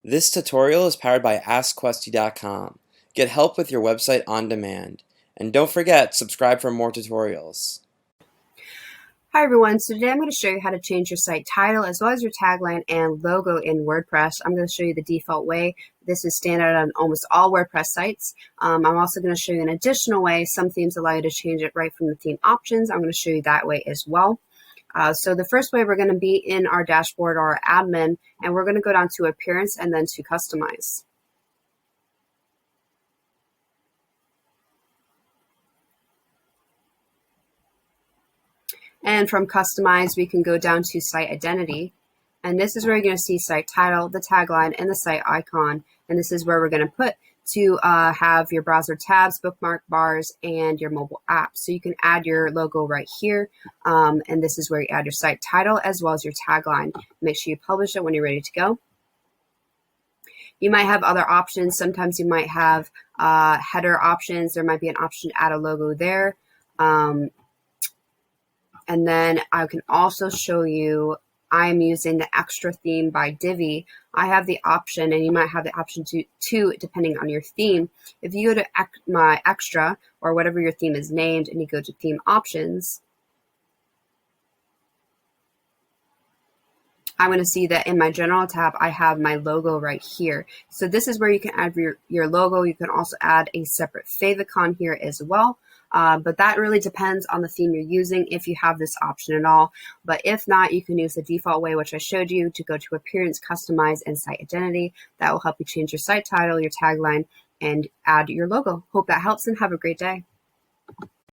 This tutorial is powered by AskQuesty.com. Get help with your website on demand. And don't forget, subscribe for more tutorials. Hi everyone, so today I'm going to show you how to change your site title as well as your tagline and logo in WordPress. I'm going to show you the default way. This is standard on almost all WordPress sites. I'm also going to show you an additional way. Some themes allow you to change it right from the theme options. I'm going to show you that way as well. So the first way, we're going to be in our dashboard or our admin, and we're going to go down to appearance and then to customize. And from customize, we can go down to site identity. And this is where you're going to see site title, the tagline, and the site icon. And this is where we're going to put to have your browser tabs, bookmark bars, and your mobile app. So you can add your logo right here. And this is where you add your site title as well as your tagline. Make sure you publish it when you're ready to go. You might have other options. Sometimes you might have header options. There might be an option to add a logo there. And then I can also show you, I'm using the extra theme by Divi. I have the option, and you might have the option to depending on your theme. If you go to my extra or whatever your theme is named and you go to theme options, I'm going to see that in my general tab, I have my logo right here. So this is where you can add your logo. You can also add a separate favicon here as well. But that really depends on the theme you're using, if you have this option at all. But if not, you can use the default way, which I showed you, to go to appearance, customize, and site identity. That will help you change your site title, your tagline, and add your logo. Hope that helps, and have a great day.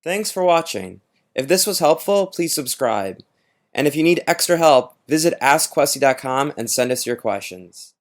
Thanks for watching. If this was helpful, please subscribe. And if you need extra help, visit AskQuesty.com and send us your questions.